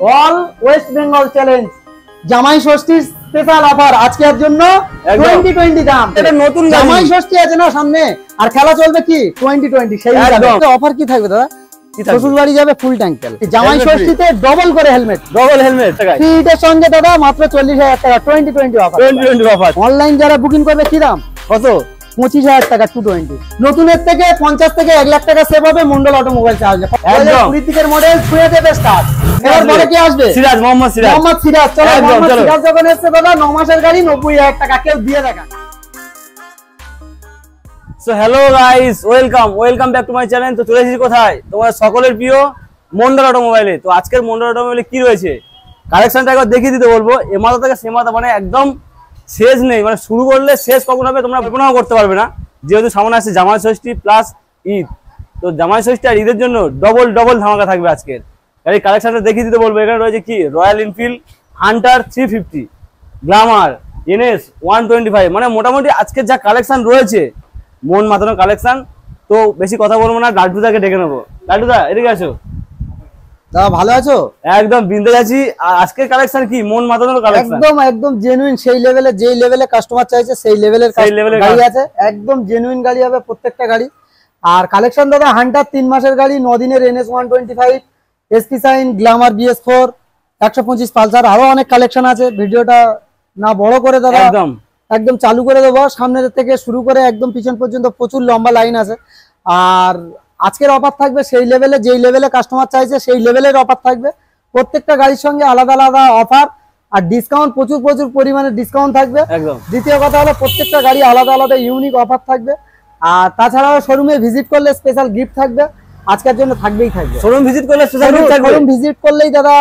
All West Bengal challenge জামাই ষষ্ঠীর special offer আজকের জন্য 2020 দাম। এটা নতুন জামাই ষষ্ঠী আছে না সামনে, আর খেলা চলবে কি 2020 সেই অফার কি থাকবে দাদা? শ্বশুর বাড়ি যাবে ফুল ট্যাঙ্ক তেল, জামাই ষষ্ঠীতে ডবল করে হেলমেট, ফ্রিটের সঙ্গে দাদা মাত্র 40,000 টাকা 2020 অফার। অনলাইন যারা বুকিং করবে কি দাম? কত? 25,000 টাকা 220। নতুনের থেকে 50 থেকে 1 লাখ টাকা সেভ হবে মন্ডল অটোমোবাইল চার্জে। 2020 দিকের মডেল ছুঁয়ে দেবে স্টার্ট। এবার পরে কি আসবে? সিরাজ, মোহাম্মদ সিরাজ। চলো মোহাম্মদ সিরাজ যখন এসেছে দাদা 9 মাসের গাড়ি 90,000 টাকা কেউ দিয়ে দেখা। So hello guys, welcome back to my channel. তো চলে এসেছি কোথায়? তোমার সকলের প্রিয় মন্ডল অটোমোবাইলে। তো আজকের মন্ডল অটোমোবাইলে কি রয়েছে কালেকশনটা একবার দেখিয়ে দিতে বলবো। এ মাথা থেকে সে মাথা, মানে একদম শেষ নেই, মানে শুরু করলে শেষ কখন হবে তোমরা কল্পনাও করতে পারবে না। যেহেতু সামনে আসছে জামাই ষষ্ঠী প্লাস ঈদ, তো জামাই ষষ্ঠী আর ঈদের জন্য ডবল ধামাকা থাকবে আজকের। এই কালেকশনটা দেখিয়ে দিতে বলবো। এখানে রয়েছে কি royal Enfield Hunter 350, Glamour, NS 125, মানে মোটামুটি আজকের যা কালেকশন রয়েছে মন মাতানো কালেকশন। তো বেশি কথা বলবো না, লাড্ডুদাকে ডেকে নেবো। লাড্ডুদা এদিকে আসো। দাদা ভালো আছো? একদম বিন্দে আছি। আর আজকের কালেকশন কি মন মাতানোর কালেকশন, একদম জেনুইন, সেই লেভেলে যেই লেভেলে কাস্টমার চাইছে সেই লেভেলের গাড়ি আছে। একদম জেনুইন গাড়ি হবে প্রত্যেকটা গাড়ি। আর কালেকশন দাদা হান্টার 3 মাসের গাড়ি, 9 দিনের NS 125, SP Shine, Glamour BS4, 125 Pulsar, আরো অনেক কালেকশন আছে। ভিডিওটা না বড় করে দাদা একদম চালু করে দেবো। সামনের থেকে শুরু করে একদম পিছন পর্যন্ত প্রচুর লম্বা লাইন আছে। আর আজকের অফার থাকবে সেই লেভেলে, যেই লেভেলে কাস্টমার চাইছে সেই লেভেলের অফার থাকবে। প্রত্যেকটা গাড়ির সঙ্গে আলাদা আলাদা অফার আর ডিসকাউন্ট, প্রচুর পরিমাণে ডিসকাউন্ট থাকবে। দ্বিতীয় কথা হলো প্রত্যেকটা গাড়ি আলাদা আলাদা ইউনিক অফার থাকবে। আর তাছাড়াও শোরুমে ভিজিট করলে স্পেশাল গিফট থাকবে, আজকের জন্য থাকবেই থাকবে। শোরুম ভিজিট করলে স্পেশাল গিফট থাকবে, শোরুম ভিজিট করলেই দাদা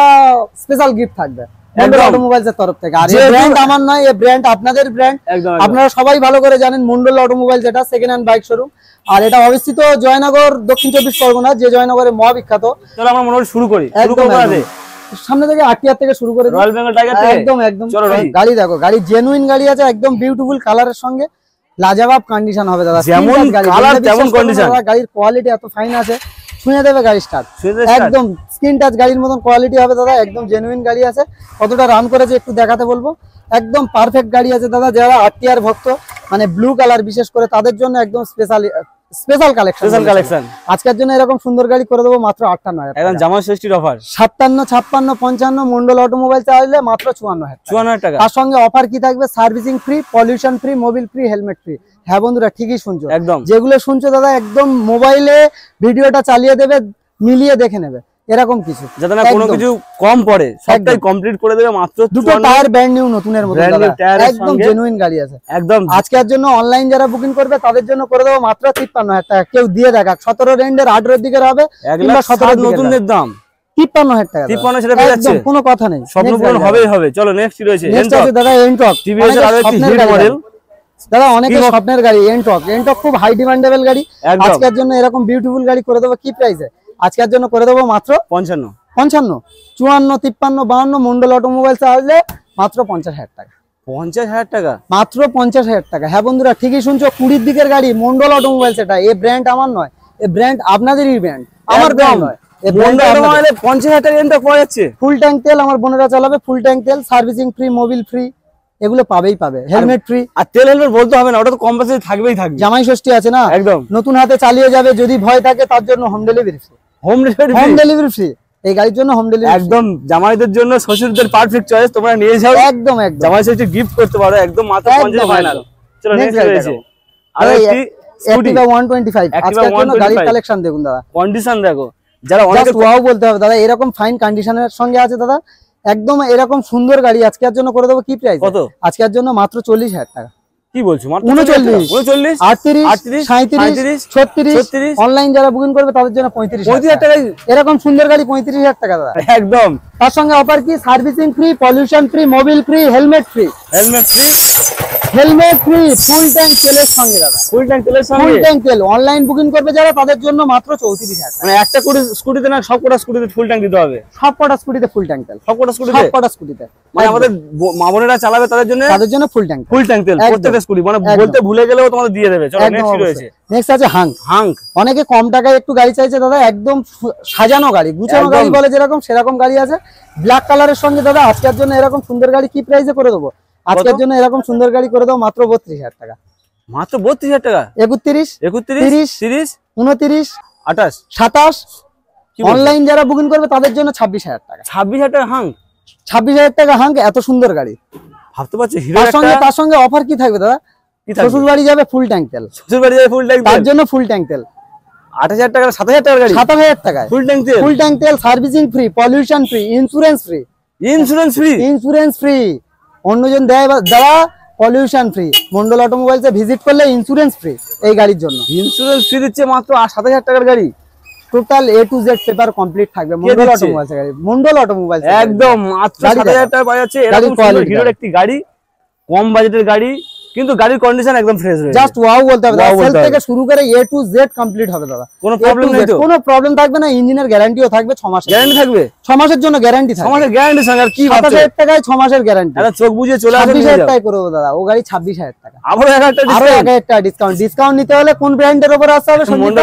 স্পেশাল গিফট থাকবে মন্ডল অটোমোবাইলসের তরফ থেকে। আর এই ব্র্যান্ড আমার নয়, এই ব্র্যান্ড আপনাদের ব্র্যান্ড। আপনারা সবাই ভালো করে জানেন মন্ডল অটোমোবাইল যেটা সেকেন্ড হ্যান্ড বাইক শোরুম। আর এটা অবস্থিত জয়নগর, দক্ষিণ 24 পরগনা, যে জয়নগরে মহাবিখ্যাত। চলো আমরা মোটামুটি শুরু করি। সামনে থেকে আটিয়ার থেকে শুরু করে রয়্যাল বেঙ্গল টাইগার থেকে একদম গাড়ি দেখো, গাড়ি জেনুইন গাড়ি আছে, একদম বিউটিফুল কালারের সঙ্গে লাজবাব কন্ডিশন হবে দাদা। যেমন কালার তেমন কন্ডিশন, গাড়ির কোয়ালিটি এত ফাইন আছে, ছুঁয়ে দেবে গাড়ি স্টার্ট। একদম স্ক্রিন টাচ গাড়ির মতন কোয়ালিটি হবে দাদা, একদম জেনুইন গাড়ি আছে। কতটা রান করেছে একটু দেখাতে বলবো। একদম পারফেক্ট গাড়ি আছে দাদা। যারা আরটিআর ভক্ত, মানে ব্লু কালার বিশেষ করে, তাদের জন্য একদম স্পেশাল কালেকশন আজকের জন্য। এরকম সুন্দর গাড়ি করে দেবো মাত্র 58,000 একদম জামাই ষষ্ঠীর অফার। 57, 56, 55 মন্ডল অটোমোবাইল চাইলে মাত্র 54,000 টাকা। তার সঙ্গে অফার কি থাকবে? Servicing free, pollution free, mobil free, helmet free. হ্যাঁ বন্ধুরা ঠিকই শুনছো, একদম যেগুলো শুনছো দাদা একদম মোবাইলে ভিডিওটা চালিয়ে দেবে, মিলিয়ে দেখে নেবে, এরকম কিছু যাতে না কোনো কিছু কম পড়ে, সবটাই কমপ্লিট করে দেবে মাত্র। দুটো টায়ার ব্র্যান্ড নিউ নতুনের মতো একদম জেনুইন গাড়ি আছে একদম। আজকের জন্য অনলাইন যারা বুকিং করবে তাদের জন্য করে দেবো মাত্র 53,000 টাকা। কেউ দিয়ে দেখা 17 রেন্ডের 18 দিকের হবে, 17 নতুনের দাম 53,000 টাকা। 53 সেটা পেয়ে যাচ্ছে, কোনো কথা নেই, স্বপ্ন পূরণ হবে। চলো নেক্সট কি রয়েছে? নেক্সট আছে দাদা এনটক, টিভিএস এর আরেকটি হিট মডেল দাদা, অনেকের স্বপ্নের গাড়ি এনটক খুব হাই ডিমান্ডেবল গাড়ি। আজকের জন্য এরকম বিউটিফুল গাড়ি করে দেবো কি প্রাইসে? আজকের জন্য করে দেবো মাত্র 55, 54, 54, 53, 52 মন্ডল অটোমোবাইল চাইলে মাত্র 50,000 টাকা। 50,000 টাকা, মাত্র 50,000 টাকা। হ্যাঁ বন্ধুরা ঠিকই শুনছো, 20 দিকের গাড়ি মন্ডল অটোমোবাইল। সেটা এই ব্র্যান্ড আমার নয়, এই ব্র্যান্ড আপনাদেরই ব্র্যান্ড, আমার ব্র্যান্ড নয়। এই ব্র্যান্ড অটোমোবাইলে 50,000 টাকা এনটক পাওয়া যাচ্ছে। ফুল ট্যাঙ্ক তেল আমার বোনেরা চালাবে, ফুল ট্যাঙ্ক তেল, সার্ভিসিং ফ্রি, মোবিল ফ্রি, এগুলো পাবে। Helmet free. আর তেল হেলমেট বলতে হবে না, ওটা তো কম্পালসারি থাকবেই থাকবে। জামাই ষষ্ঠী আছে না, একদম নতুন হাতে চালিয়ে যাবে, যদি ভয় থাকে তার জন্য home delivery free. Home delivery free এই গাড়ির জন্য, হোম ডেলিভারি একদম জামাইদের জন্য, শ্বশুরদের পারফেক্ট চয়েস। তোমরা নিয়ে যাও, একদম জামাই ষষ্ঠী গিফট করতে পারো একদম মাত্র 50 ফাইনাল। চলো নেক্সট রয়েছে আরেকটি Activa 125। আজকের জন্য গাড়ির কালেকশন দেখুন দাদা, কন্ডিশন দেখো, যারা অনেকে ওয়াও বলতে হবে দাদা। এরকম ফাইন কন্ডিশনের সঙ্গে আছে দাদা, একদম এরকম সুন্দর গাড়ি আজকের জন্য করে দেবো কি প্রাইস? কত? আজকের জন্য মাত্র 40,000 টাকা। কি বলছো? 39, 38, 37, 36। অনলাইন যারা বুকিং করবে তাদের জন্য 35,000 টাকা। এরকম সুন্দর গাড়ি 35,000 টাকা দাদা একদম। তার সঙ্গে অফার কি? Servicing free, pollution free, mobil free, helmet free. Helmet free, full tank তেলের সঙ্গে দাদা। ফুল ট্যাঙ্ক তেলের সঙ্গে? ফুল ট্যাঙ্ক তেল। অনলাইন বুকিং করবে যারা তাদের জন্য মাত্র 34,000 টাকা। মানে একটা স্কুটিতে না সবকটা স্কুটিতে ফুল ট্যাঙ্ক দিতে হবে? সবকটা স্কুটিতে ফুল ট্যাঙ্ক তেল। সবকটা স্কুটিতে? মানে একদম। আমাদের মা বোনেরা চালাবে তাদের জন্য ফুল ট্যাঙ্ক তেল প্রত্যেকটা স্কুটি, মানে বলতে ভুলে গেলেও তোমাদের দিয়ে দেবে। চলো নেক্সট কি রয়েছে? নেক্সট আছে হাঙ্ক। অনেকে কম টাকায় একটু গাড়ি চাইছে দাদা, একদম সাজানো গাড়ি, গুছানো গাড়ি বলে যেরকম সেরকম গাড়ি আছে। ব্ল্যাক কালারের সঙ্গে দাদা আজকের জন্য এরকম সুন্দর গাড়ি কি প্রাইসে করে দেবো? আজকের জন্য এরকম সুন্দর গাড়ি করে দেবো মাত্র 32,000 টাকা। মাত্র 32,000 টাকা? 31, 30, 29, 28, 27। অনলাইন যারা বুকিং করবে তাদের জন্য 26,000 টাকা। 26,000 টাকা হাঙ্ক? 26,000 টাকা হাঙ্ক, এত সুন্দর গাড়ি। ভাবতে পারছো হিরো তার সঙ্গে অফার কি থাকবে দাদা? শ্বশুর বাড়ি যাবে ফুল ট্যাঙ্ক তেল। শ্বশুর বাড়ি যাবে ফুল ট্যাঙ্ক তেল, তার জন্য ফুল ট্যাঙ্ক তেল। 8,000 টাকা 7,000 টাকার গাড়ি? 7,000 টাকায় ফুল ট্যাঙ্ক তেল। ফুল ট্যাঙ্ক তেল, servicing free, pollution free, insurance free. Insurance free অন্যজন দেয় দেওয়া, পলিউশন ফ্রি। মন্ডল অটোমোবাইলসে ভিজিট করলে ইন্স্যুরেন্স ফ্রি এই গাড়ির জন্য। ইন্স্যুরেন্স ফ্রি দিচ্ছে মাত্র 7,000 টাকার গাড়ি। Total A to Z paper complete থাকবে মন্ডল অটোমোবাইলস গাড়ি। মন্ডল অটোমোবাইলস একদম মাত্র 7,000 টাকা পাওয়া যাচ্ছে এরকম সুন্দর হিরোর একটি গাড়ি, কম বাজেটের গাড়ি, কিন্তু গাড়ির কন্ডিশন একদম ফ্রেশ রয়েছে। জাস্ট ওয়াও বলতে হবে দাদা। সেল থেকে শুরু করে A to Z কমপ্লিট হবে দাদা। কোনো প্রবলেম নেই তো? কোনো প্রবলেম থাকবে না। ইঞ্জিনের গ্যারান্টিও থাকবে 6 মাসের। গ্যারান্টি থাকবে? 6 মাসের জন্য গ্যারান্টি থাকবে। 6 মাসের গ্যারান্টি সঙ্গে আর কি ভাবছো? 27,000 টাকায় 6 মাসের গ্যারান্টি। এটা চোখ বুঝে চলে আসবে। 26,000 টাকায় করে দেবো দাদা। ও গাড়ি 26,000 টাকা। আরো 1,000 টাকা ডিসকাউন্ট। ডিসকাউন্ট নিতে হলে কোন ব্র্যান্ডের উপর আসতে হবে? সঞ্জিত।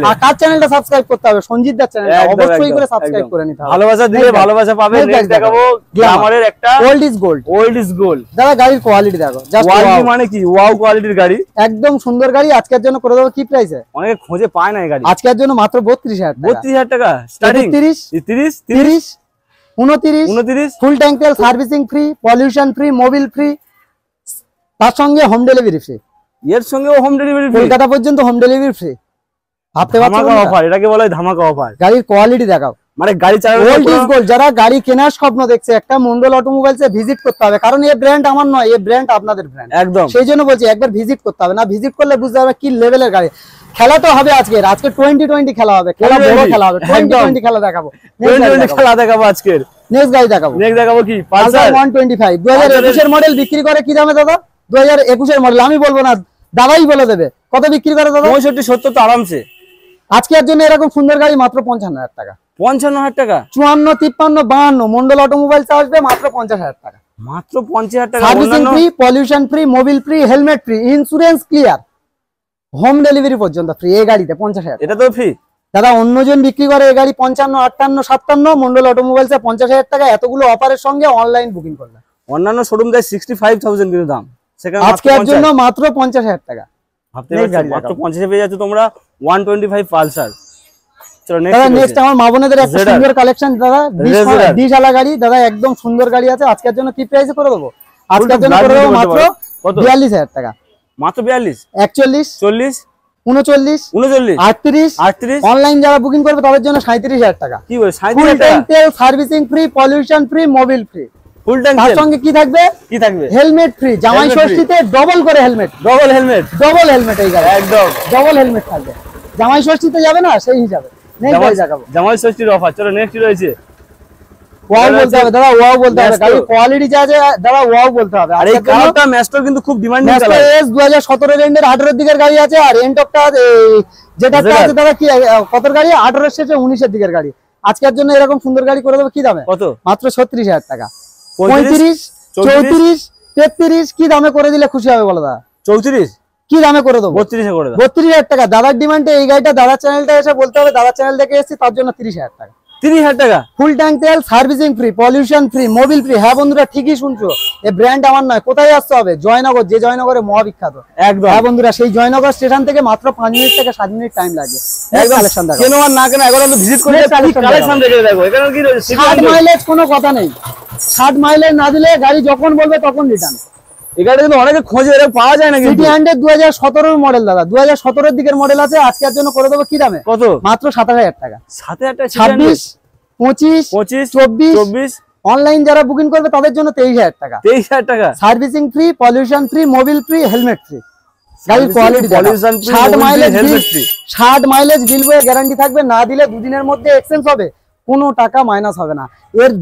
আর কার চ্যানেলটা সাবস্ক্রাইব করতে হবে? সঞ্জিত দার চ্যানেলটা অবশ্যই করে সাবস্ক্রাইব করে নিতে হবে। ভালোবাসা দিলে ভালোবাসা পাবে। নেক্সট দেখাবো গ্ল্যামারের একটা old is gold. Old is gold দাদা গাড়ির কোয়ালিটি দেখো, জাস্ট কোয়ালিটি মানে কি ওয়াও কোয়ালিটির গাড়ি। একদম সুন্দর গাড়ি। আজকের জন্য করে দেবো কি প্রাইসে? অনেকে খোঁজে পায় না এই গাড়ি। আজকের জন্য মাত্র 32,000 টাকা। 32,000 টাকা স্টার্টিং? 30, 29, ফুল ট্যাঙ্ক তেল, servicing free, pollution free, mobil free, তার সঙ্গে হোম ডেলিভারি ফ্রি। এর সঙ্গে হোম ডেলিভারি কলকাতা পর্যন্ত হোম ডেলিভারি ফ্রি। ভাবতে পারছো ধামাকা অফার, এটাকে বলা হয় ধামাকা অফার। গাড়ির কোয়ালিটি দেখাও, মানে গাড়ি চালানো ওল্ড ইজ গোল্ড। যারা গাড়ি কেনার স্বপ্ন দেখছে একটা মন্ডল অটোমোবাইলসে ভিজিট করতে হবে, কারণ এই ব্র্যান্ড আমার নয়, এই ব্র্যান্ড আপনাদের ব্র্যান্ড। একদম সেই জন্য বলছি একবার ভিজিট করতে হবে। না ভিজিট করলে বুঝতে হবে কি লেভেলের গাড়ি। খেলা তো হবে আজকে 2020 খেলা হবে, খেলা বড় খেলা হবে। 2020 খেলা দেখাবো, 2020 খেলা দেখাবো আজকের। নেক্সট গাড়ি দেখাবো। নেক্সট দেখাবো কি পালসার 125 2021 এর মডেল। বিক্রি করে কি দামে দাদা? 2021 এর মডেল। আমি বলবো না, দাদাই বলে দেবে কত বিক্রি করে দাদা। 65 70 তো আরামসে। আজকের জন্য এরকম সুন্দর গাড়ি মাত্র 55,000 টাকা। 55,000 টাকা? 54, 53, 52 মন্ডল অটোমোবাইলস আসবে মাত্র 50,000 টাকা। মাত্র 50,000 টাকা। Servicing free, pollution free, mobil free, helmet free, insurance clear, home delivery পর্যন্ত ফ্রি এই গাড়িতে 50,000। এটা তো ফ্রি দাদা। অন্যজন বিক্রি করে এই গাড়ি 55, 58, 57, মন্ডল অটোমোবাইলসে 50,000 টাকা। এতগুলো অফারের সঙ্গে অনলাইন বুকিং করলে অন্যান্য শোরুম দেয় 65,000 কিন্তু দাম, সেখানে আজকের জন্য মাত্র 50,000 টাকা। ভাবতে পারছো মাত্র 50 পেয়ে যাচ্ছে তোমরা 125 পালসার। চলো নেক্সট আমার মা বোনেদের একটা সুন্দর কালেকশন দাদা, ডিশালা গাড়ি দাদা, একদম সুন্দর গাড়ি আছে। আজকের জন্য কি প্রাইসে করে দেবো? আজকের জন্য করে দেবো মাত্র 42,000 টাকা। মাত্র 42, 41, 40, 39, 39, 38। অনলাইন যারা বুকিং করবে তাদের জন্য 37,000 টাকা। কি বলে 37,000 টাকা? তেল, servicing free, pollution free, mobil free, full tank তার সঙ্গে কি থাকবে? Helmet free. জামাই ষষ্ঠীতে ডবল করে হেলমেট। ডবল হেলমেট এই গাড়ি একদম ডবল হেলমেট থাকবে। জামাই ষষ্ঠীতে যাবে না সেই হিসাবে। জামাই ষষ্ঠীর অফার। চলো নেক্সট রয়েছে ওয়াও বলতে হবে দাদা, ওয়াও বলতে হবে। গাড়ির কোয়ালিটি যা আছে দাদা ওয়াও বলতে হবে। আর এই কালারটা ম্যাস্টার কিন্তু খুব ডিমান্ডিং কালার। এস 2017 এন্ডের 18 দিকের গাড়ি আছে। আর এন্টকটা যেটা আছে দাদা কি কত গাড়ি? 18 শেষে 19 দিকের গাড়ি। আজকের জন্য এরকম সুন্দর গাড়ি করে দেবো কি দামে? কত? মাত্র 36,000 টাকা। 35, 34, 33 কি দামে করে দিলে খুশি হবে বলো দাদা? 34 কি দামে করে দেবো? 32 করে দাও। 32,000 টাকা। দাদার ডিমান্ডে এই গাড়িটা দাদার চ্যানেলটা এসে বলতে হবে দাদার চ্যানেল দেখে এসেছি, তার জন্য 30,000 টাকা। 30,000 টাকা। ফুল ট্যাঙ্ক তেল, servicing free, pollution free, mobil free. হ্যাঁ বন্ধুরা ঠিকই শুনছো, এই ব্র্যান্ড আমার নয়। কোথায় আসতে হবে? জয়নগর। যে জয়নগরে মহাবিখ্যাত একদম। হ্যাঁ বন্ধুরা, সেই জয়নগর স্টেশন থেকে মাত্র 5 মিনিট থেকে 7 মিনিট টাইম লাগে। কালেকশন দেখো, কেন আর না কেন একবার আমরা ভিজিট করে কালেকশন দেখে দেখো। এখানে কি রয়েছে? 60 মাইলেজ কোনো কথা নেই। 60 মাইলেজ না দিলে গাড়ি যখন বলবে তখন রিটার্ন। এখানে কিন্তু অনেকে খোঁজে, এরকম পাওয়া যায় না। সিটি 100 2017 মডেল দাদা, 2017 দিকের মডেল আছে। আজকের জন্য করে দেবো কি দামে? কত? মাত্র 27,000 টাকা। 27,000 টাকা। 26, 25, 24। অনলাইন যারা বুকিং করবে তাদের জন্য 23,000 টাকা। 23,000 টাকা। Servicing free, pollution free, mobil free, helmet free. গাড়ির quality 60 mileage helmet free. 60 mileage বিল বয়ে গ্যারান্টি থাকবে। না দিলে 2 দিনের মধ্যে এক্সচেঞ্জ হবে, কোনো টাকা মাইনাস হবে না। এর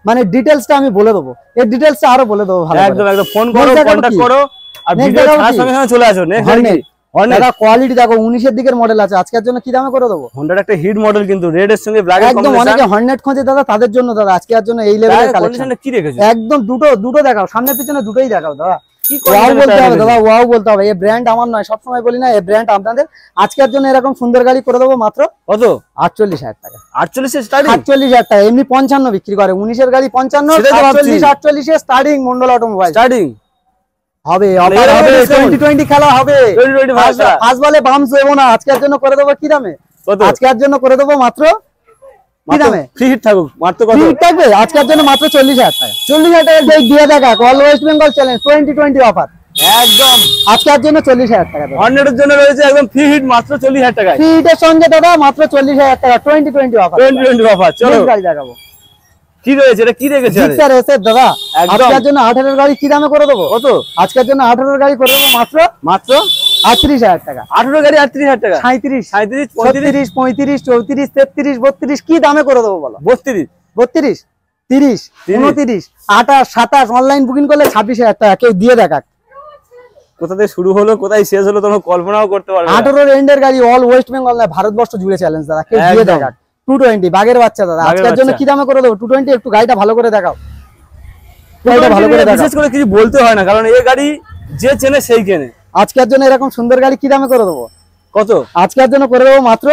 মানে ডিটেইলসটা আমি বলে দেবো, এর ডিটেইলসটা আরো বলে দেবো ভালো। একদম একদম ফোন করো, কন্টাক্ট করো। আর ভিডিও ছাড়ার সঙ্গে সঙ্গে চলে আসো নেক্সট গাড়ি দাদা কোয়ালিটি দেখো 19 এর দিকের মডেল আছে, আজকের জন্য কি দামে করে দেবো? হন্ডার একটা হিট মডেল কিন্তু রেড এর সঙ্গে ব্ল্যাক এর একদম অনেকে হর্নেট খোঁজে দাদা, তাদের জন্য দাদা আজকের জন্য এই লেভেলের কালেকশন। কি রেখেছো? একদম দুটো দেখাও, সামনে পিছনে দুটোই দেখাও দাদা। ওয়াও বলতে হবে দাদা, ওয়াও বলতে হবে। এই ব্র্যান্ড আমার নয়, সবসময় বলি না, এই ব্র্যান্ড আপনাদের। আজকের জন্য এরকম সুন্দর গাড়ি করে দেবো মাত্র কত? 48,000 টাকা। 48 এর স্টার্টিং? 48,000 টাকা। এমনি 55 বিক্রি করে, 19 এর গাড়ি 55, 48 এর স্টার্টিং মন্ডল অটোমোবাইল স্টার্টিং হবে। অফার হবে, 2020 খেলা হবে, 2020 ফার্স্ট বলে বাম্পস দেবো না। আজকের জন্য করে দেবো কি দামে? আজকের জন্য করে দেবো মাত্র কি দামে? ফ্রি হিট থাকুক মাত্র কত? ফ্রি থাকবে আজকের জন্য মাত্র 40,000 টাকা। 40,000 টাকা দিয়ে দেখা all West Bengal challenge 2020 offer একদম আজকের জন্য 40,000 টাকা। হর্নেটের জন্য রয়েছে একদম ফ্রি হিট মাত্র 40,000 টাকা। ফ্রি হিটের সঙ্গে দাদা মাত্র 40,000 টাকা 2020 অফার। 2020 অফার। চলো গাড়ি দেখাবো কি রয়েছে, এটা কি রেখেছে? জিক্সার এসএফ দাদা, আজকের জন্য 18 এর গাড়ি কি দামে করে দেবো? কত? আজকের জন্য 18 এর গাড়ি করে দেবো মাত্র 38,000 টাকা। 18 গাড়ি 38,000 টাকা। 37, 37, 35, 35, 34, 33, 32 কি দামে করে দেবো বলো? 32, 32, 30, 29, 28, 27 অনলাইন বুকিং করলে 26,000 টাকা। কেউ দিয়ে দেখাক। কোথা থেকে শুরু হলো কোথায় শেষ হলো তোমরা কল্পনাও করতে পারবে না। 18 এন্ডের গাড়ি অল ওয়েস্ট বেঙ্গল না, ভারতবর্ষ জুড়ে চ্যালেঞ্জ দাদা। কেউ দিয়ে দেখাক। 220 বাগের বাচ্চা দাদা, আজকের জন্য কি দামে করে দেবো? 220 একটু গাড়িটা ভালো করে দেখাও, গাড়িটা ভালো করে দেখাও। বিশেষ করে কিছু বলতে হয় না, কারণ এই গাড়ি যে চেনে সেই কেনে। আজকের জন্য এরকম সুন্দর গাড়ি কি দামে করে দেবো? কত? আজকের জন্য করে দেবো মাত্র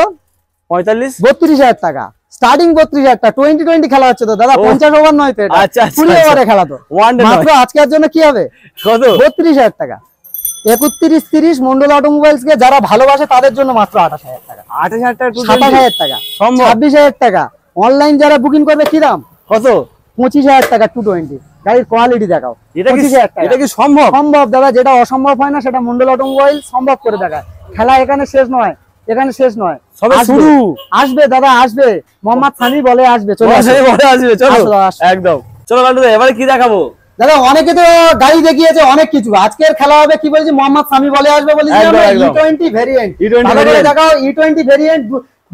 45, 32,000 টাকা। স্টার্টিং 32,000 টাকা। 2020 খেলা হচ্ছে তো দাদা, 50 ওভার নয় তো এটা। আচ্ছা 20 ওভারে খেলা তো। মাত্র আজকের জন্য কি হবে? কত? 32,000 টাকা। 31, 30 মন্ডল অটোমোবাইলস কে যারা ভালোবাসে তাদের জন্য মাত্র 28,000 টাকা। 28,000 টাকা, 27,000 টাকা, সম্ভব? 26,000 টাকা। অনলাইন যারা বুকিং করবে কি দাম? কত? 25,000 টাকা। 220 গাড়ির কোয়ালিটি দেখাও। এটা কি 25,000 টাকা। এটা কি সম্ভব? সম্ভব দাদা, যেটা অসম্ভব হয় না সেটা মন্ডল অটোমোবাইল সম্ভব করে দেখায়। খেলা এখানে শেষ নয়, এখানে শেষ নয়, সবে শুরু। আসবে দাদা, আসবে। মোহাম্মদ সানি বলে আসবে, চলো আসবে, চলো একদম। চলো লাল্টু দা, এবারে কি দেখাবো? দাদা অনেকে তো গাড়ি দেখিয়েছে অনেক কিছু, আজকের খেলা হবে কি বলছি, মোহাম্মদ সামি বলে আসবে বলেছি। E20 ভেরিয়েন্ট দেখাও। E20 ভেরিয়েন্ট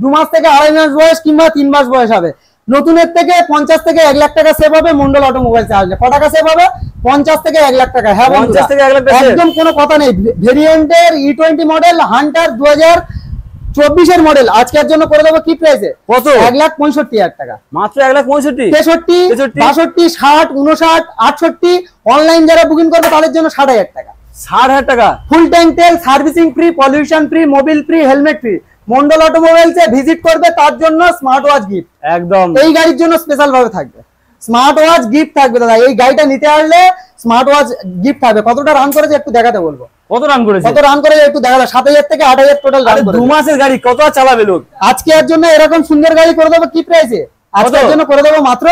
2 মাস থেকে 2.5 মাস বয়স কিংবা 3 মাস বয়স হবে। নতুনের থেকে 50 থেকে 1 লাখ টাকা সেভ হবে মন্ডল অটোমোবাইলস আসলে। কত টাকা সেভ হবে? 50 থেকে 1 লাখ টাকা। হ্যাঁ 50 থেকে 1 লাখ টাকা, একদম কোনো কথা নেই। ভেরিয়েন্টের E20 মডেল হান্টার 2024 এর মডেল আজকের জন্য করে দেবো কি প্রাইসে? কত? 1,65,000 টাকা। মাত্র 1,65,000। 63, 62, 60, 59, 68 অনলাইন যারা বুকিং করবে তাদের জন্য 60,000 টাকা। 60,000 টাকা। ফুল ট্যাঙ্ক তেল, servicing free, pollution free, mobil free, helmet free. Mondal অটোমোবাইলসে ভিজিট করবে তার জন্য স্মার্ট ওয়াচ গিফট একদম। এই গাড়ির জন্য স্পেশাল ভাবে থাকবে। স্মার্ট ওয়াচ গিফট থাকবে দাদা। এই গাড়িটা নিতে আসলে স্মার্ট ওয়াচ গিফট থাকবে। কতটা রান করেছে একটু দেখাতে বলবো। কত রান করেছে? কত রান করেছে একটু দেখাতে। 7,000 থেকে 8,000 টোটাল রান করেছে। 2 মাসের গাড়ি কত আর চালাবে লোক? আজকে এর জন্য এরকম সুন্দর গাড়ি করে দেবো কি প্রাইসে? আজকের জন্য করে দেবো মাত্র,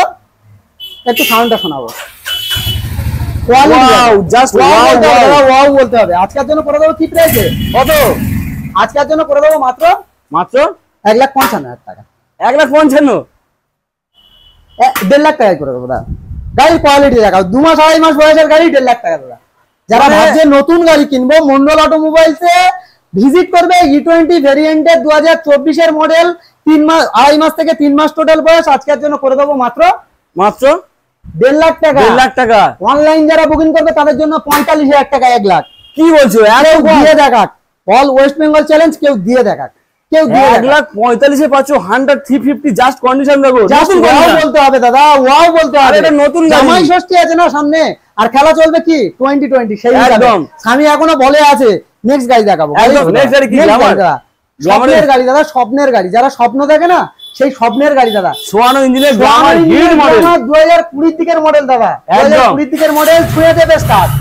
একটু সাউন্ডটা শোনাবো। ওয়াও, জাস্ট ওয়াও বলতে হবে। আজকের জন্য করে দেবো কি প্রাইসে? কত? আজকের জন্য করে দেবো মাত্র 1,55,000 টাকা। 1,55,000? 1.5 লাখ টাকায় করে দেবো দাদা। গাড়ির কোয়ালিটি দেখাও। 2 মাস 2.5 মাস বয়সের গাড়ি 1.5 লাখ টাকা দাদা। যারা ভাবছে নতুন গাড়ি কিনবো মন্ডল অটোমোবাইলসে ভিজিট করবে। E20 ভেরিয়েন্টের 2024 এর মডেল, 3 মাস 2.5 মাস থেকে 3 মাস টোটাল বয়স। আজকের জন্য করে দেবো মাত্র 1.5 লাখ টাকা। 1.5 লাখ টাকা। অনলাইন যারা বুকিং করবে তাদের জন্য 45,000 টাকা। 1 লাখ। কি বলছো? কেউ দিয়ে দেখাক। অল ওয়েস্ট বেঙ্গল চ্যালেঞ্জ কেউ দিয়ে দেখাক। কেউ দিয়ে 1,45,000 পাচ্ছ। 100 350 জাস্ট কন্ডিশন দেখো। ওয়াও বলতে হবে দাদা, ওয়াও বলতে হবে। এটা নতুন গাড়ি। জামাই ষষ্ঠী আছে না সামনে, আর খেলা চলবে কি 2020 সেই একদম। স্বামী এখনো বলে আছে। নেক্সট গাড়ি দেখাবো। নেক্সট গাড়ি কি? স্বপ্নের গাড়ি দাদা, স্বপ্নের গাড়ি। যারা স্বপ্ন দেখে না সেই স্বপ্নের গাড়ি দাদা। সোয়ানো ইঞ্জিনের গ্ল্যামার হিট মডেল 2020 দিকের মডেল দাদা। 2020 দিকের মডেল ছুঁয়ে দেবে স্টার্ট।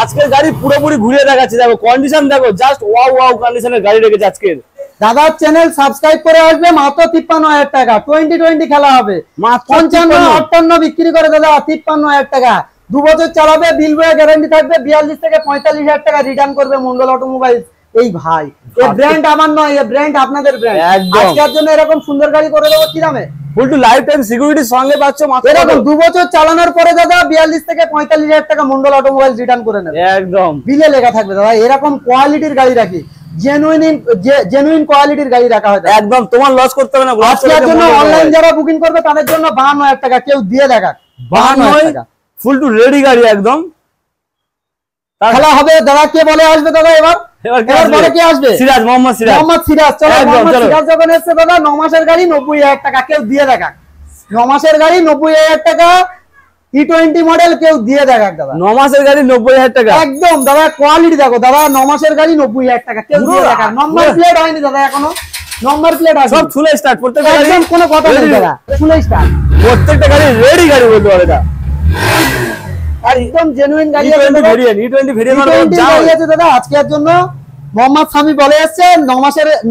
আজকের গাড়ি পুরোপুরি ঘুরিয়ে দেখাচ্ছে। দেখো কন্ডিশন দেখো, জাস্ট ওয়াও ওয়াও কন্ডিশনের গাড়ি রেখেছে আজকের। দাদার চ্যানেল সাবস্ক্রাইব করে আসবে মাত্র 53,000 টাকা। 2020 খেলা হবে। 55-58 বিক্রি করে দাদা 53,000 টাকা। 2 বছর চালাবে, বিল বয়ে গ্যারান্টি থাকবে। 42 থেকে 45,000 টাকা রিটার্ন করবে মন্ডল অটোমোবাইল। এই ভাই, এই ব্র্যান্ড আমার নয়, এই ব্র্যান্ড আপনাদের ব্র্যান্ড। আজকের জন্য এরকম সুন্দর গাড়ি করে দেবো কি দামে? ফুল টু লাইফ টাইম সিকিউরিটির সঙ্গে পাচ্ছ মাত্র। এরকম 2 বছর চালানোর পরে দাদা 42 থেকে 45,000 টাকা মন্ডল অটোমোবাইল রিটার্ন করে নেবে। একদম বিলে লেখা থাকবে দাদা। এরকম কোয়ালিটির গাড়ি রাখি, জেনুইন কোয়ালিটির গাড়ি রাখা হয়। একদম তোমার লস করতে হবে না। আজকের জন্য অনলাইন যারা বুকিং করবে তাদের জন্য 52,000 টাকা। কেউ দিয়ে দেখাক। 52 ফুল টু রেডি গাড়ি একদম। খেলা হবে দাদা। কে বলে আসবে দাদা এবার? এবার বলে কে আসবে? সিরাজ, মোহাম্মদ সিরাজ। মোহাম্মদ সিরাজ। চলো মোহাম্মদ সিরাজ যখন এসেছে দাদা 9 মাসের গাড়ি 90,000 টাকা কেউ দিয়ে দেখাক। 9 মাসের গাড়ি 90,000 টাকা T20 মডেল কেউ দিয়ে দেখাক দাদা। 9 মাসের গাড়ি 90,000 টাকা একদম দাদা। কোয়ালিটি দেখো দাদা, 9 মাসের গাড়ি 90,000 টাকা কেউ দিয়ে দেখাক। নম্বর প্লেট হয়নি দাদা এখনো, নম্বর প্লেট আছে সব ফুল স্টার্ট। প্রত্যেকটা গাড়ি একদম কোনো কথা নেই দাদা, ফুল স্টার্ট। প্রত্যেকটা গাড়ি রেডি গাড়ি বলতে পারে এটা। একদম জেনুইন গাড়ি আছে E20 ভেরিয়েন্ট, E20 ভেরিয়েন্ট মানে গাড়ি আছে দাদা। আজকের জন্য মোহাম্মদ সামি বলে এসেছে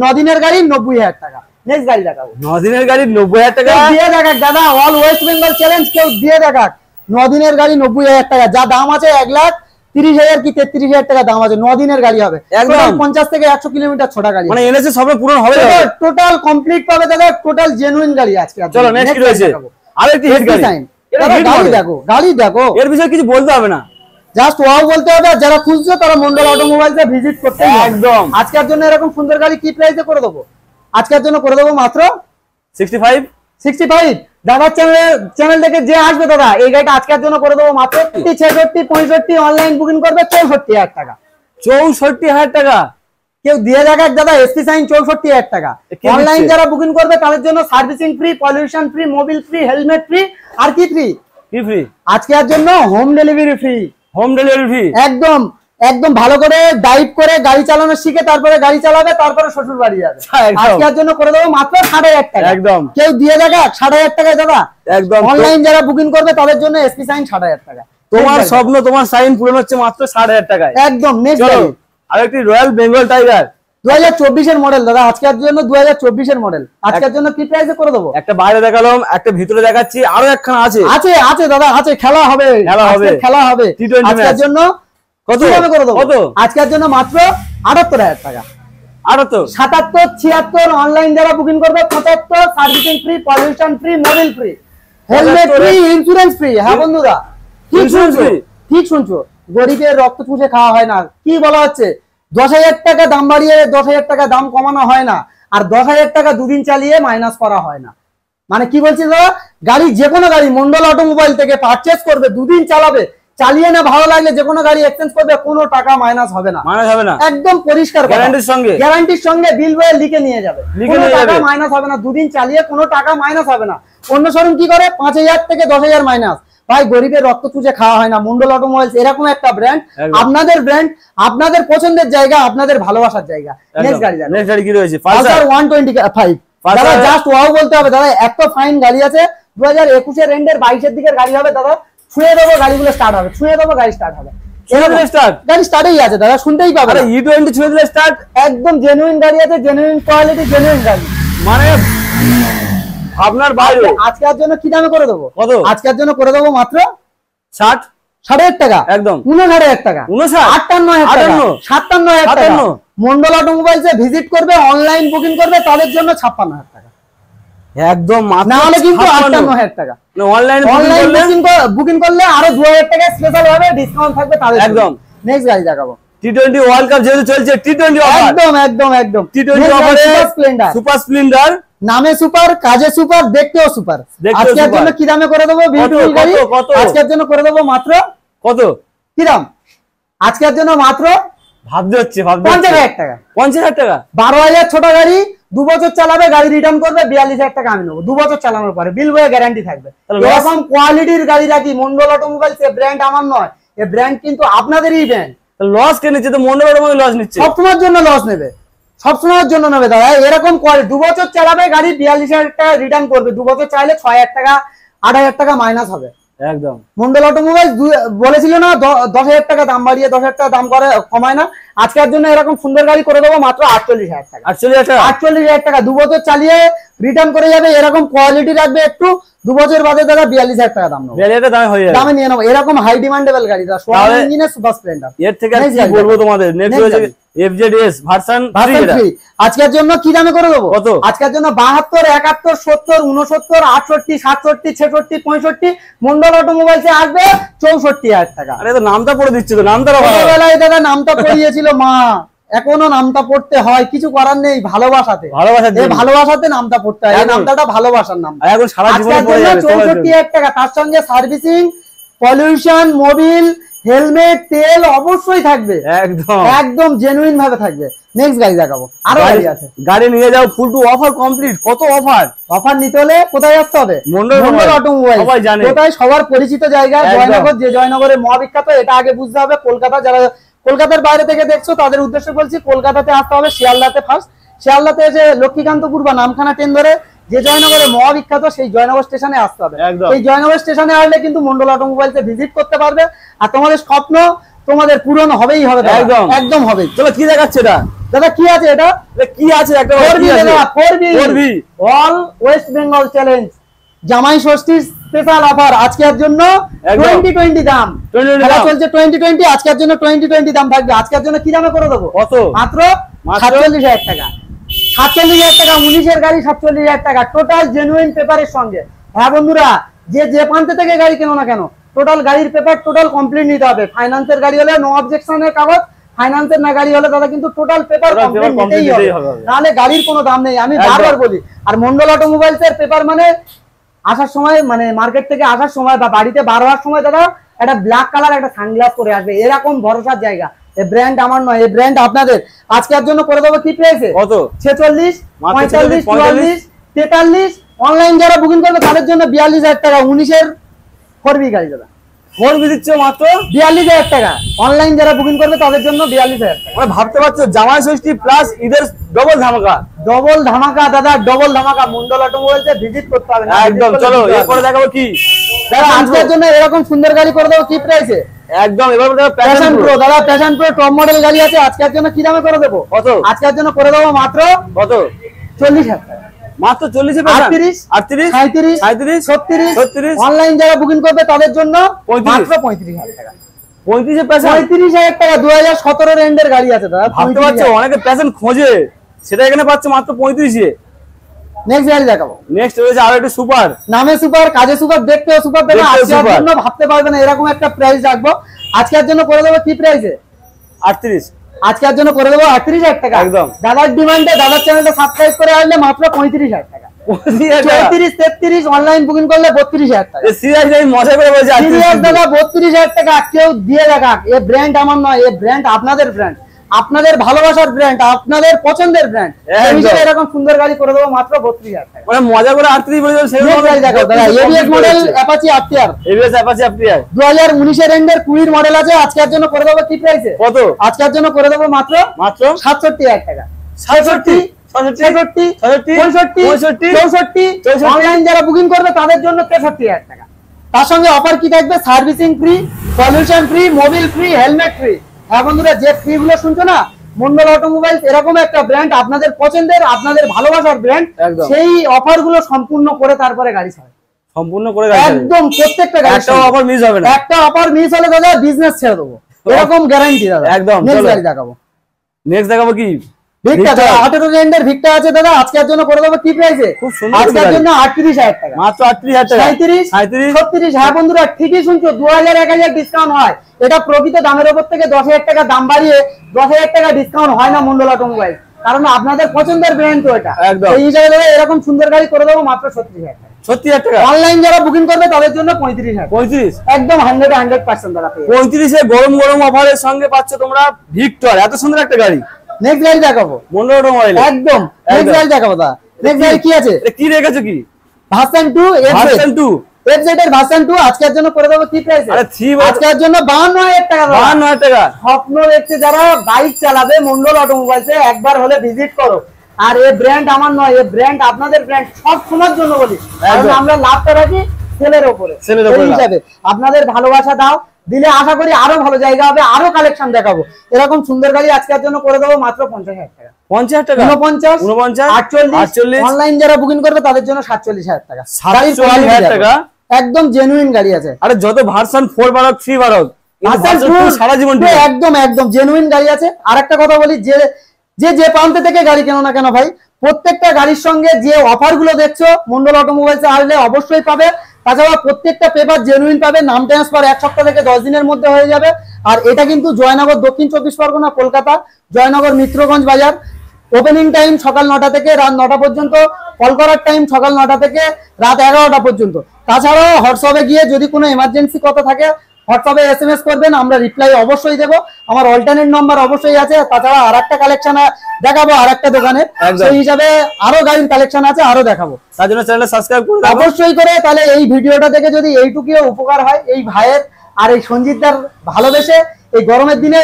9 দিনের গাড়ি 90,000 টাকা। নেক্সট গাড়ি দেখাবো। 9 দিনের গাড়ি 90,000 টাকা দিয়ে দেখাক দাদা। অল ওয়েস্ট বেঙ্গল চ্যালেঞ্জ কেউ দিয়ে দেখাক। 9 দিনের গাড়ি 90,000 টাকা, যা দাম আছে 1,30,000 কি 33,000 টাকা দাম আছে। 9 দিনের গাড়ি হবে একদম 50 থেকে 100 কিলোমিটার ছোট গাড়ি, মানে এনেছে সবে পূরণ হবে। টোটাল কমপ্লিট পাবে দাদা, টোটাল জেনুইন গাড়ি আজকে। চলো নেক্সট কি রয়েছে? আরেকটি হিট গাড়ি। এটা গাড়ি দেখো, গাড়ি দেখো, এর বিষয়ে কিছু বলতে হবে না, জাস্ট ওয়াও বলতে হবে। যারা খুঁজছে তারা মন্ডল অটোমোবাইলসে ভিজিট করতে হবে একদম। আজকের জন্য এরকম সুন্দর গাড়ি কি প্রাইসে করে দেবো? আজকের জন্য করে দেবো মাত্র 65 দাদা। চ্যানেল থেকে যে আসবে দাদা এই গাড়িটা আজকের জন্য করে দেবো মাত্র 66, 65। অনলাইন বুকিং করবে 64,000 টাকা। 64,000 টাকা কেউ দিয়ে দেখাক দাদা। এসপি সাইন 64,000 টাকা। অনলাইন যারা বুকিং করবে তাদের জন্য servicing free, pollution free, mobil free, helmet free. আর কি ফ্রি? কি ফ্রি? আজকের জন্য home delivery free. Home delivery free একদম একদম ভালো করে ড্রাইভ করে গাড়ি চালানো শিখে তারপরে গাড়ি চালাবে, তারপরে শ্বশুর বাড়ি যাবে। আজকের জন্য করে দেবো মাত্র 65,000 টাকা। একদম। কেউ দিয়ে দেখাক 65,000 টাকায় দাদা। একদম। অনলাইন যারা বুকিং করবে তাদের জন্য এসপি সাইন 65,000 টাকা। তোমার স্বপ্ন, তোমার সাইন পূরণ হচ্ছে মাত্র 65,000 টাকায়। একদম। নেক্সট চলো আরেকটি রয়্যাল বেঙ্গল টাইগার 2024 এর মডেল দাদা। আজকের জন্য 2024 এর মডেল আজকের জন্য কি প্রাইসে করে দেবো? একটা বাইরে দেখালাম, একটা ভিতরে দেখাচ্ছি, আরো একখানা আছে আছে আছে দাদা, আছে। খেলা হবে, খেলা হবে T20 আজকের জন্য। কত করে দেবো? কত? আজকের জন্য মাত্র 78,000 টাকা। 78, 77, 76। অনলাইন যারা বুকিং করবে 75। Servicing free, pollution free, mobil free, helmet free, insurance free. হ্যাঁ বন্ধুরা ঠিক শুনছো, ঠিক শুনছো। গরিবের রক্ত চুষে খাওয়া হয় না। কি বলা হচ্ছে? 10,000 টাকা দাম বাড়িয়ে 10,000 টাকা দাম কমানো হয় না, আর 10,000 টাকা দুদিন চালিয়ে মাইনাস করা হয় না। মানে কি বলছি দাদা, গাড়ি যে কোনো গাড়ি মন্ডল অটোমোবাইল থেকে পারচেস করবে, দুদিন চালাবে, চালিয়ে না ভালো লাগলে যে কোনো গাড়ি এক্সচেঞ্জ করবে, কোনো টাকা মাইনাস হবে না, একদম পরিষ্কার গ্যারান্টির সঙ্গে বিল বয়ে লিখে নিয়ে যাবে, কোনো টাকা মাইনাস হবে না। দুদিন চালিয়ে কোনো টাকা মাইনাস হবে না। অন্য শোরুম কি করে 5,000 থেকে 10,000 মাইনাস। ভাই গরিবের রক্ত চুষে খাওয়া হয় না। মন্ডল অটোমোবাইলস এরকম একটা ব্র্যান্ড, আপনাদের ব্র্যান্ড, আপনাদের পছন্দের জায়গা, আপনাদের ভালোবাসার জায়গা। নেক্সট গাড়ি জানো, নেক্সট গাড়ি কি রয়েছে? পালসার 125। দাদা জাস্ট ওয়াও বলতে হবে দাদা, এত ফাইন গাড়ি আছে। 2021 এর এন্ডের 22 এর দিকের গাড়ি হবে দাদা। ছুঁয়ে দেবো গাড়িগুলো স্টার্ট হবে, ছুঁয়ে দেবো গাড়ি স্টার্ট হবে। গাড়ি স্টার্টেই আছে দাদা, শুনতেই পাবে। E20 ছুঁয়ে দিলে স্টার্ট। একদম জেনুইন গাড়ি আছে, জেনুইন কোয়ালিটি, জেনুইন গাড়ি, মানে আপনার বাইরে। আজকের জন্য কি দামে করে দেবো? কত? আজকের জন্য করে দেবো মাত্র 60,000 টাকা। একদম 59,000 টাকা। 58,000 টাকা। 57,000 টাকা। মন্ডল অটোমোবাইলসে ভিজিট করবে, অনলাইন বুকিং করবে, তাদের জন্য 56,000 টাকা একদম। না হলে কিন্তু 58,000 টাকা। অনলাইন বুকিং করলে আরো 2,000 টাকা স্পেশাল ভাবে ডিসকাউন্ট থাকবে তাদের একদম। নেক্সট গাড়ি দেখাবো। T20 ওয়ার্ল্ড কাপ যেহেতু চলছে, T20 একদম একদম একদম T20 অফারে সুপার স্প্লেন্ডার, নামে সুপার, কাজে সুপার, দেখতেও সুপার। আজকের জন্য কি দামে করে দেবো? বিউটিফুল গাড়ি আজকের জন্য করে দেবো মাত্র কত? কি দাম? আজকের জন্য মাত্র ভাবতে হচ্ছে 50,000 টাকা। 50,000 টাকা। 12,000 ছোট গাড়ি, 2 বছর চালাবে, গাড়ি রিটার্ন করবে, 42,000 টাকা আমি নেবো। 2 বছর চালানোর পরে বিল বয়ে গ্যারান্টি থাকবে। এরকম কোয়ালিটির গাড়ি রাখি মন্ডল অটোমোবাইলস। এই ব্র্যান্ড আমার নয়, এই ব্র্যান্ড কিন্তু আপনাদেরই ব্র্যান্ড। লস কে নিচ্ছে? তো মন্ডল অটোমোবাইল লস নিচ্ছে। সবসময়ের জন্য লস নেবে, সবসময়ের জন্য নেবে দাদা। এরকম কোয়ালিটি 2 বছর চালাবে, গাড়ি 42,000 টাকা রিটার্ন করবে। 2 বছর চাইলে 6,000 টাকা, 8,000 টাকা মাইনাস হবে। একদম। মন্ডল অটোমোবাইল বলেছিল না 10,000 টাকা দাম বাড়িয়ে 10,000 টাকা দাম করে কমায় না। আজকের জন্য এরকম সুন্দর গাড়ি করে দেবো মাত্র 48,000 টাকা। 48,000 টাকা। 2 বছর চালিয়ে রিটার্ন করে যাবে, এরকম কোয়ালিটি রাখবে একটু। 2 বছর বাদে দাদা 42,000 টাকা দাম নেবো, দামে নিয়ে নেবো। এরকম হাই ডিমান্ডেবল গাড়ি দাদা, ইঞ্জিনের সুপার স্প্লেন্ডার। এর থেকে কি বলবো তোমাদের? নেক্সট হচ্ছে FZS ভার্সন 3। আজকের জন্য কি দামে করে দেবো? আজকের জন্য 72, 71, 70, 69, 68, 67, 66, 65। মন্ডল অটোমোবাইলসে আসবে 64,000 টাকা। আরে তো নামটা পড়ে দিচ্ছে, তো নামটা ছোটবেলায় দাদা নামটা পড়িয়েছিল মা, এখনো নামটা পড়তে হয়, কিছু করার নেই। ভালোবাসাতে নামটা পড়তে হয়, এই নামটা ভালোবাসার নাম। এখন সারা জীবন পড়ে যাবে 64,000 টাকা। তার সঙ্গে সার্ভিসিং, পলিউশন, মোবিল, হেলমেট তেল অবশ্যই থাকবে, একদম একদম জেনুইন ভাবে থাকবে। নেক্সট গাড়ি দেখাবো, আরো গাড়ি আছে। গাড়ি নিয়ে যাও ফুল টু অফার কমপ্লিট। কত অফার! অফার নিতে হলে কোথায় আসতে হবে? মন্ডল অটোমোবাইল। সবাই জানে, কোথায়? সবার পরিচিত জায়গা জয়নগর। যে জয়নগরের মহাবিখ্যাত, এটা আগে বুঝতে হবে। কলকাতা, যারা কলকাতার বাইরে থেকে দেখছো তাদের উদ্দেশ্যে বলছি, কলকাতাতে আসতে হবে শিয়ালদাতে ফার্স্ট। শিয়ালদাতে এসে লক্ষ্মীকান্তপুর বা নামখানা ট্রেন ধরে যে জয়নগরে মহাবিখ্যাত সেই জয়নগর স্টেশনে আসতে হবে। এই জয়নগর স্টেশনে আসলে কিন্তু মন্ডল অটোমোবাইলসে ভিজিট করতে পারবে। আর তোমাদের স্বপ্ন তোমাদের পূরণ হবেই হবে, একদম একদম হবে। চলো কি দেখাচ্ছে এটা দাদা? কি আছে এটা? কি আছে? একটা 4B all West Bengal challenge জামাই ষষ্ঠী স্পেশাল অফার আজকের জন্য 2020 দাম। খেলা চলছে 2020, আজকের জন্য 2020 দাম থাকবে। আজকের জন্য কি দামে করে দেবো? কত? মাত্র 47,000 টাকা। 47,000 টাকা, 19-এর গাড়ি 47,000 টাকা, টোটাল জেনুইন পেপারের সঙ্গে। হ্যাঁ বন্ধুরা, যে প্রান্ত থেকে গাড়ি কেনো না কেন, টোটাল গাড়ির পেপার টোটাল কমপ্লিট নিতে হবে। ফাইন্যান্সের গাড়ি হলে নো অবজেকশনের কাগজ, ফাইন্যান্সের না গাড়ি হলে দাদা কিন্তু টোটাল পেপার কমপ্লিট নিতেই হবে, নাহলে গাড়ির কোনো দাম নেই। আমি বারবার বলি। আর মন্ডল অটোমোবাইলস এর পেপার মানে আসার সময়, মানে মার্কেট থেকে আসার সময় বা বাড়িতে বার হওয়ার সময় দাদা একটা ব্ল্যাক কালার একটা সানগ্লাস করে আসবে, এরকম ভরসার জায়গা। এই ব্র্যান্ড আমার নয়, এই ব্র্যান্ড আপনাদের। আজকের জন্য করে দেবো কি প্রাইসে? কত? 46, 45, 44, 43। অনলাইন যারা বুকিং করবে তাদের জন্য 42,000 টাকা। 19-এর 4B গাড়ি দাদা, 4B দিচ্ছে মাত্র 42,000 টাকা। অনলাইন যারা বুকিং করবে তাদের জন্য 42,000 টাকা। মানে ভাবতে পারছো জামাই ষষ্ঠী প্লাস ঈদের ডবল ধামাকা। ডবল ধামাকা দাদা, ডবল ধামাকা। মন্ডল অটোমোবাইলসে ভিজিট করতে হবে একদম। চলো এরপরে দেখাবো কি দাদা? আজকের জন্য এরকম সুন্দর গাড়ি করে দেবো কি প্রাইসে? একদম। এবার প্যাশন প্রো দাদা, প্যাশন প্রো টপ মডেল গাড়ি আছে। আজকের জন্য কি দামে করে দেবো? কত? আজকের জন্য করে দেবো মাত্র কত? 40,000 টাকা। মাত্র 40 এ 38, 38, 37, 37, 36। অনলাইন যারা বুকিং করবে তাদের জন্য মাত্র 35,000 টাকা। 35 এ প্যাশন 35,000 টাকা। 2017 এন্ডের গাড়ি আছে দাদা। ভাবতে পারছো অনেকে প্যাশন খোঁজে, সেটা এখানে পাচ্ছে মাত্র 35 এ। নেক্সট গাড়ি দেখাবো। নেক্সট রয়েছে আরো একটা সুপার, নামে সুপার, কাজে সুপার, দেখতেও সুপার দাদা। আজকের জন্য ভাবতে পারবে না এরকম একটা প্রাইস রাখবো। আজকের জন্য করে দেবো কি প্রাইসে? 38। আজকের জন্য করে দেবো 38,000 টাকা। একদম। দাদার ডিমান্ডে দাদার চ্যানেলটা সাবস্ক্রাইব করে আসলে মাত্র 35,000 টাকা। 34, 33 অনলাইন বুকিং করলে 32,000 টাকা। সিরিয়াস আমি মজা করে বলছি, সিরিয়াস দাদা 32,000 টাকা। কেউ দিয়ে দেখাক, এই ব্র্যান্ড আমার নয়, এই ব্র্যান্ড আপনাদের ব্র্যান্ড, আপনাদের ভালোবাসার ব্র্যান্ড, আপনাদের পছন্দের ব্র্যান্ড। এরকম সুন্দর গাড়ি করে দেবো মাত্র 32,000 টাকা। মানে মজা করে 38 বলে দেবো। সেই গাড়ি দেখো দাদা, ABS model Apache RTR, ABS Apache RTR 2019 এর এন্ডের 20 মডেল আছে। আজকের জন্য করে দেবো কি প্রাইসে? কত? আজকের জন্য করে দেবো মাত্র 67,000 টাকা। 67, 66, 65, 64। অনলাইন যারা বুকিং করবে তাদের জন্য 63,000 টাকা। তার সঙ্গে অফার কি থাকবে? Servicing free, pollution free, mobil free, helmet free. হ্যাঁ বন্ধুরা, যে ফ্রি গুলো শুনছো না, মন্ডল অটোমোবাইলস এরকম একটা ব্র্যান্ড, আপনাদের পছন্দের, আপনাদের ভালোবাসার ব্র্যান্ড। সেই অফার গুলো সম্পূর্ণ করে তারপরে গাড়ি ছাড়ে, সম্পূর্ণ করে একদম প্রত্যেকটা গাড়ি। একটা অফার মিস হবে না, একটা অফার মিস হলে দাদা বিজনেস ছেড়ে দেবো, এরকম গ্যারান্টি দাদা। একদম। নেক্সট গাড়ি দেখাবো। নেক্সট দেখাবো কি? ভিক্টা দাদা, 18 রেন্ডের ভিক্টা আছে দাদা। আজকের জন্য করে দেবো কি প্রাইসে? খুব সুন্দর। আজকের জন্য 38,000 টাকা, মাত্র 38,000 টাকা। 37, 36। হ্যাঁ বন্ধুরা, ঠিকই শুনছো, 2000, 1000 ডিসকাউন্ট হয়। এটা প্রকৃত দামের উপর থেকে 10,000 টাকা দাম বাড়িয়ে 10,000 টাকা ডিসকাউন্ট হয় না মন্ডল অটোমোবাইল, কারণ আপনাদের পছন্দের ব্র্যান্ড তো এটা। এই হিসাবে দাদা এরকম সুন্দর গাড়ি করে দেবো মাত্র 36,000 টাকা। 36,000 টাকা। অনলাইন যারা বুকিং করবে তাদের জন্য 35,000। 35 একদম 100% দাদা। 35 এ গরম গরম অফারের সঙ্গে পাচ্ছ তোমরা ভিক্টর, এত সুন্দর একটা গাড়ি। নেক্সট গাড়ি দেখাবো মন্ডল অটোমোবাইল, একদম। নেক্সট গাড়ি দেখাবো দাদা। নেক্সট গাড়ি কি আছে? কি রেখেছো কি? ভার্সন 2, ভার্সন 2, এফজেড এর ভার্সন 2। আজকের জন্য করে দেবো কি প্রাইসে? আরে আজকের জন্য 52,000 টাকা। 52,000 টাকা। স্বপ্ন দেখছে যারা বাইক চালাবে, মন্ডল অটোমোবাইলসে একবার হলে ভিজিট করো। আর এই ব্র্যান্ড আমার নয়, এই ব্র্যান্ড আপনাদের ব্র্যান্ড, সব সময়ের জন্য বলি, কারণ আমরা লাভটা রাখি সেলের উপরে। সেই হিসাবে আপনাদের ভালোবাসা দাও, দিলে আশা করি আরো ভালো জায়গা হবে, আরো কালেকশন দেখাবো। এরকম সুন্দর গাড়ি আজকের জন্য করে দেবো মাত্র 50,000 টাকা। 50,000 টাকা। 49, 48। অনলাইন যারা বুকিং করবে তাদের জন্য 47,000 টাকা। 47,000 টাকা। একদম জেনুইন গাড়ি আছে। আরে যত ভার্সন 4 বাড়ক 3 বাড়ক, ভার্সন 2 সারা জীবন একদম একদম জেনুইন গাড়ি আছে। আর একটা কথা বলি, যে প্রান্ত থেকে গাড়ি কেন না কেন ভাই, প্রত্যেকটা গাড়ির সঙ্গে যে অফার গুলো দেখছো মন্ডল অটোমোবাইলসে আসলে অবশ্যই পাবে। তাছাড়া প্রত্যেকটা পেপার জেনুইন পাবে। নাম ট্রান্সফার 1 সপ্তাহ থেকে 10 দিনের মধ্যে হয়ে যাবে। আর এটা কিন্তু জয়নগর, দক্ষিণ 24 পরগনা, কলকাতা, জয়নগর মিত্রগঞ্জ বাজার। ওপেনিং টাইম সকাল 9টা থেকে রাত 9টা পর্যন্ত, কল করার টাইম সকাল 9টা থেকে রাত 11টা পর্যন্ত। তাছাড়াও হোয়াটসঅ্যাপে গিয়ে যদি কোনো এমার্জেন্সি কথা থাকে হোয়াটসঅ্যাপে এসএমএস করবেন, আমরা রিপ্লাই অবশ্যই দেবো। আমার অল্টারনেট নাম্বার অবশ্যই আছে, তাছাড়া আরেকটা কালেকশন দেখাবো আরেকটা দোকানে, সেই হিসাবে আরো গাড়ির কালেকশন আছে, আরো দেখাবো। তার জন্য চ্যানেলটা সাবস্ক্রাইব করে দাও অবশ্যই করে। তাহলে এই ভিডিওটা দেখে যদি এইটুকুও উপকার হয়, এই ভাইয়ের আর এই সঞ্জিতদার ভালোবেসে এই গরমের দিনে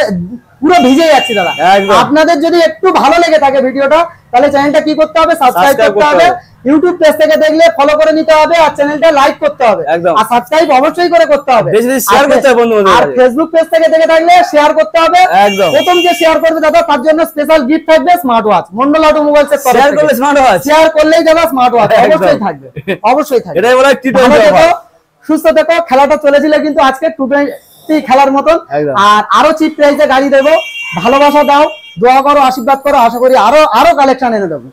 পুরো ভিজে যাচ্ছি দাদা, আপনাদের যদি একটু ভালো লেগে থাকে ভিডিওটা, তাহলে চ্যানেলটা কি করতে হবে, সাবস্ক্রাইব করতে হবে। ইউটিউব পেজ থেকে দেখলে ফলো করে নিতে হবে, আর চ্যানেলটা লাইক করতে হবে, আর সাবস্ক্রাইব অবশ্যই করে করতে হবে, শেয়ার করতে হবে বন্ধুদের। আর ফেসবুক পেজ থেকে দেখে থাকলে শেয়ার করতে হবে। প্রথম যে শেয়ার করবে দাদা, তার জন্য স্পেশাল গিফট থাকবে, স্মার্ট ওয়াচ। মন্ডল অটোমোবাইলস এর শেয়ার করলে স্মার্ট ওয়াচ, শেয়ার করলেই দাদা স্মার্ট ওয়াচ অবশ্যই থাকবে, অবশ্যই থাকবে। এটাই বলে টি20 অফার। সুস্থ থেকো। খেলাটা চলেছিল কিন্তু আজকে টি20 খেলার মতন, আর আরো চিপ প্রাইসে গাড়ি দেবো। ভালোবাসা দাও, দোয়া করো, আশীর্বাদ করো, আশা করি আরো কালেকশন এনে দেবো।